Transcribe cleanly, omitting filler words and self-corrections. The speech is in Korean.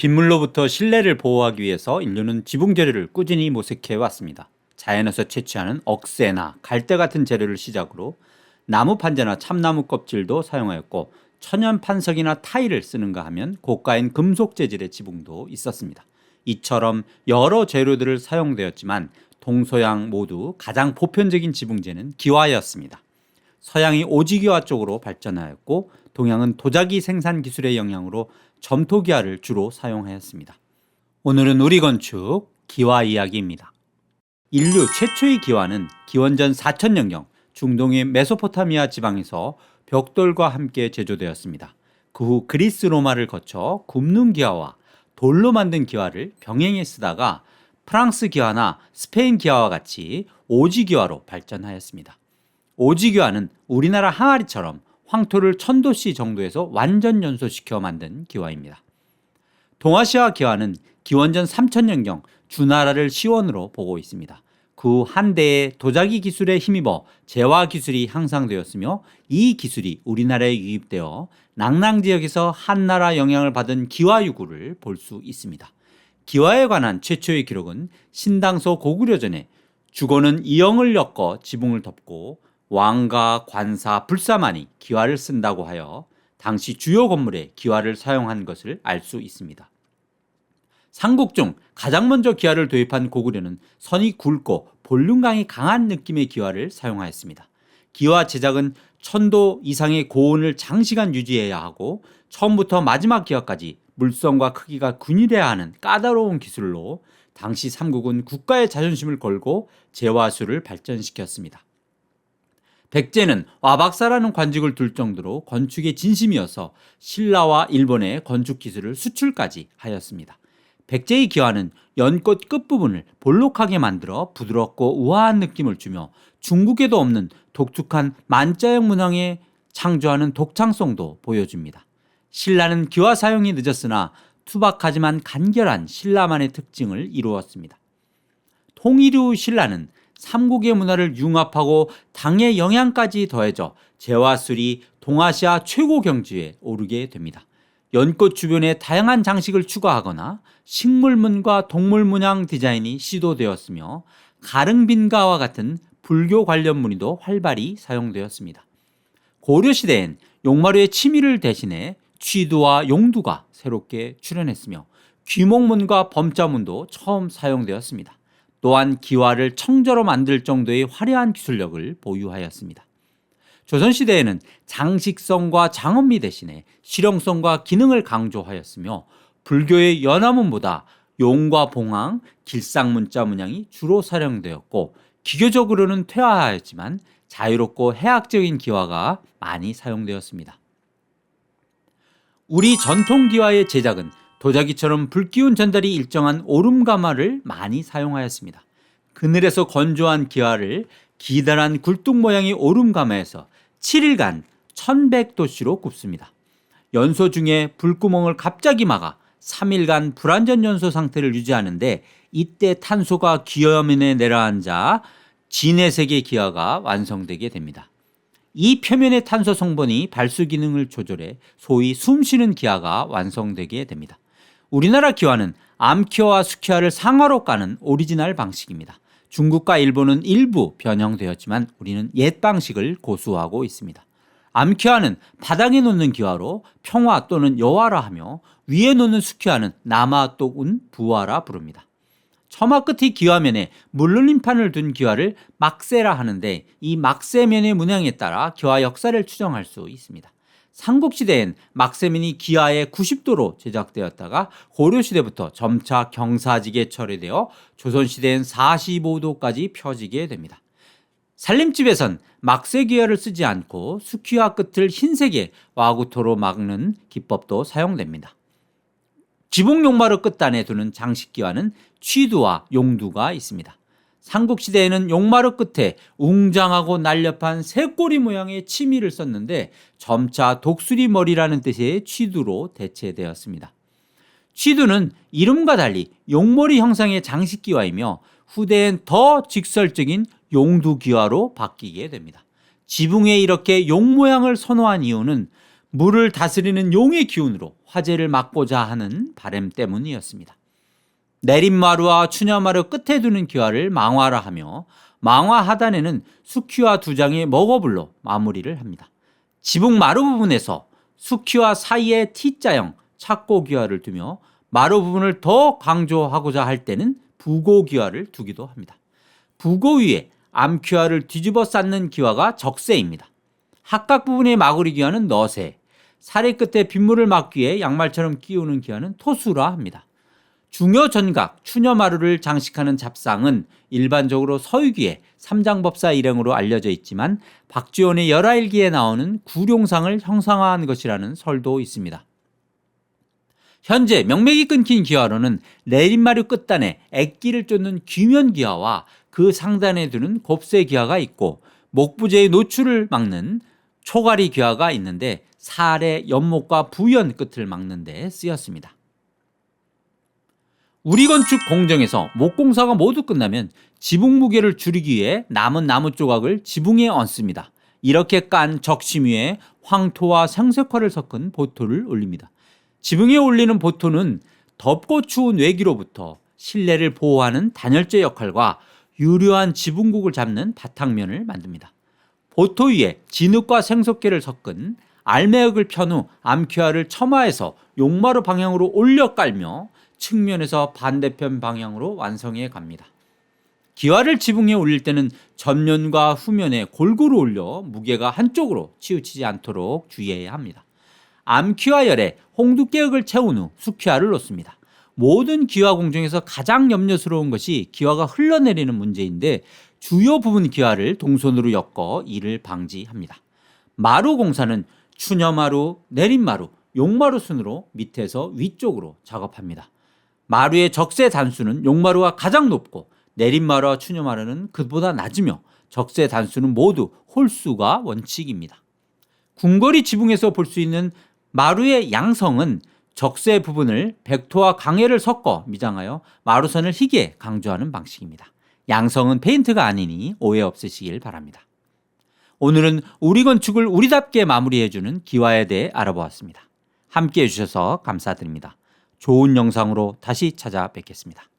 빗물로부터 실내를 보호하기 위해서 인류는 지붕 재료를 꾸준히 모색해 왔습니다. 자연에서 채취하는 억새나 갈대 같은 재료를 시작으로 나무 판재나 참나무 껍질도 사용하였고, 천연 판석이나 타일을 쓰는가 하면 고가인 금속 재질의 지붕도 있었습니다. 이처럼 여러 재료들을 사용되었지만 동서양 모두 가장 보편적인 지붕재는 기와였습니다. 서양이 오지기와 쪽으로 발전하였고, 동양은 도자기 생산 기술의 영향으로 점토기와를 주로 사용하였습니다. 오늘은 우리 건축 기와 이야기입니다. 인류 최초의 기와는 기원전 4000년경 중동의 메소포타미아 지방에서 벽돌과 함께 제조되었습니다. 그 후 그리스 로마를 거쳐 굽는 기와와 돌로 만든 기와를 병행해 쓰다가 프랑스 기와나 스페인 기와와 같이 오지기와로 발전하였습니다. 오지기와는 우리나라 항아리처럼 황토를 1000도씨 정도에서 완전 연소시켜 만든 기와입니다. 동아시아 기와는 기원전 3000년경 주나라를 시원으로 보고 있습니다. 그 한대의 도자기 기술에 힘입어 제와 기술이 향상되었으며, 이 기술이 우리나라에 유입되어 낭랑 지역에서 한나라 영향을 받은 기와유구를 볼 수 있습니다. 기와에 관한 최초의 기록은 신당소 고구려전에 주거는 이영을 엮어 지붕을 덮고 왕가, 관사, 불사만이 기와를 쓴다고 하여 당시 주요 건물에 기와를 사용한 것을 알 수 있습니다. 삼국 중 가장 먼저 기와를 도입한 고구려는 선이 굵고 볼륨감이 강한 느낌의 기와를 사용하였습니다. 기와 제작은 1000도 이상의 고온을 장시간 유지해야 하고, 처음부터 마지막 기와까지 물성과 크기가 균일해야 하는 까다로운 기술로 당시 삼국은 국가의 자존심을 걸고 제와술을 발전시켰습니다. 백제는 와박사라는 관직을 둘 정도로 건축의 진심이어서 신라와 일본의 건축 기술을 수출까지 하였습니다. 백제의 기와는 연꽃 끝부분을 볼록하게 만들어 부드럽고 우아한 느낌을 주며 중국에도 없는 독특한 만자형 문양에 창조하는 독창성도 보여줍니다. 신라는 기와 사용이 늦었으나 투박하지만 간결한 신라만의 특징을 이루었습니다. 통일 후 신라는 삼국의 문화를 융합하고 당의 영향까지 더해져 제와술이 동아시아 최고 경지에 오르게 됩니다. 연꽃 주변에 다양한 장식을 추가하거나 식물문과 동물 문양 디자인이 시도되었으며, 가릉빈가와 같은 불교 관련 무늬도 활발히 사용되었습니다. 고려시대엔 용마루의 치미를 대신해 취두와 용두가 새롭게 출현했으며, 귀목문과 범자문도 처음 사용되었습니다. 또한 기와를 청저로 만들 정도의 화려한 기술력을 보유하였습니다. 조선시대에는 장식성과 장엄미 대신에 실용성과 기능을 강조하였으며, 불교의 연화문보다 용과 봉황, 길상문자 문양이 주로 사용되었고, 기교적으로는 퇴화하였지만 자유롭고 해학적인 기와가 많이 사용되었습니다. 우리 전통 기와의 제작은 도자기처럼 불기운 전달이 일정한 오름가마를 많이 사용하였습니다. 그늘에서 건조한 기와를 기다란 굴뚝 모양의 오름가마에서 7일간 1100도씨로 굽습니다. 연소 중에 불구멍을 갑자기 막아 3일간 불완전 연소 상태를 유지하는데, 이때 탄소가 기와면에 내려앉아 진해색의 기와가 완성되게 됩니다. 이 표면의 탄소 성분이 발수 기능을 조절해 소위 숨쉬는 기와가 완성되게 됩니다. 우리나라 기와는 암기와와 수기와를 상하로 까는 오리지널 방식입니다. 중국과 일본은 일부 변형되었지만 우리는 옛 방식을 고수하고 있습니다. 암기와는 바닥에 놓는 기와로 평화 또는 여화라 하며, 위에 놓는 수기와는 남하 또는 부화라 부릅니다. 처마 끝의 기와면에 물놀림판을 둔 기와를 막세라 하는데, 이 막세면의 문양에 따라 기와 역사를 추정할 수 있습니다. 삼국시대엔 막세면이 기와의 90도로 제작되었다가 고려시대부터 점차 경사지게 처리되어 조선시대엔 45도까지 펴지게 됩니다. 살림집에선 막세 기와를 쓰지 않고 수기와 끝을 흰색의 와구토로 막는 기법도 사용됩니다. 지붕 용마루 끝단에 두는 장식기와는 취두와 용두가 있습니다. 삼국시대에는 용마루 끝에 웅장하고 날렵한 새꼬리 모양의 치미를 썼는데, 점차 독수리머리라는 뜻의 취두로 대체되었습니다. 취두는 이름과 달리 용머리 형상의 장식기와이며, 후대엔 더 직설적인 용두기와로 바뀌게 됩니다. 지붕에 이렇게 용 모양을 선호한 이유는 물을 다스리는 용의 기운으로 화재를 막고자 하는 바람 때문이었습니다. 내림마루와 추녀마루 끝에 두는 기와를 망화라 하며 망화 하단에는 수키와 두 장의 먹어불로 마무리를 합니다. 지붕 마루 부분에서 수키와 사이에 T자형 착고 기와를 두며 마루 부분을 더 강조하고자 할 때는 부고 기와를 두기도 합니다. 부고 위에 암기와를 뒤집어 쌓는 기와가 적세입니다. 합각 부분의 마구리 기와는 너세, 사례 끝에 빗물을 막기 위해 양말처럼 끼우는 기와는 토수라 합니다. 중요 전각, 추녀마루를 장식하는 잡상은 일반적으로 서유기의 삼장법사 일행으로 알려져 있지만 박지원의 열하일기에 나오는 구룡상을 형상화한 것이라는 설도 있습니다. 현재 명맥이 끊긴 기와로는 내림마루 끝단에 액기를 쫓는 귀면기와와 그 상단에 두는 곱세기와가 있고 목부재의 노출을 막는 초가리기와가 있는데 살의 연못과 부연 끝을 막는 데 쓰였습니다. 우리 건축 공정에서 목공사가 모두 끝나면 지붕 무게를 줄이기 위해 남은 나무 조각을 지붕에 얹습니다. 이렇게 깐 적심 위에 황토와 생색화를 섞은 보토를 올립니다. 지붕에 올리는 보토는 덥고 추운 외기로부터 실내를 보호하는 단열재 역할과 유려한 지붕국을 잡는 바탕면을 만듭니다. 보토 위에 진흙과 생석계를 섞은 알매역을 편 후 암키와를 첨화해서 용마루 방향으로 올려 깔며 측면에서 반대편 방향으로 완성해 갑니다. 기와를 지붕에 올릴 때는 전면과 후면에 골고루 올려 무게가 한쪽으로 치우치지 않도록 주의해야 합니다. 암키와 열에 홍두깨역을 채운 후 수키와를 놓습니다. 모든 기와 공정에서 가장 염려스러운 것이 기와가 흘러내리는 문제인데 주요 부분 기와를 동선으로 엮어 이를 방지합니다. 마루 공사는 추녀마루, 내림마루, 용마루 순으로 밑에서 위쪽으로 작업합니다. 마루의 적세 단수는 용마루가 가장 높고 내림마루와 추녀마루는 그보다 낮으며 적세 단수는 모두 홀수가 원칙입니다. 궁궐이 지붕에서 볼 수 있는 마루의 양성은 적세 부분을 백토와 강해를 섞어 미장하여 마루선을 희게 강조하는 방식입니다. 양성은 페인트가 아니니 오해 없으시길 바랍니다. 오늘은 우리 건축을 우리답게 마무리해주는 기와에 대해 알아보았습니다. 함께해 주셔서 감사드립니다. 좋은 영상으로 다시 찾아뵙겠습니다.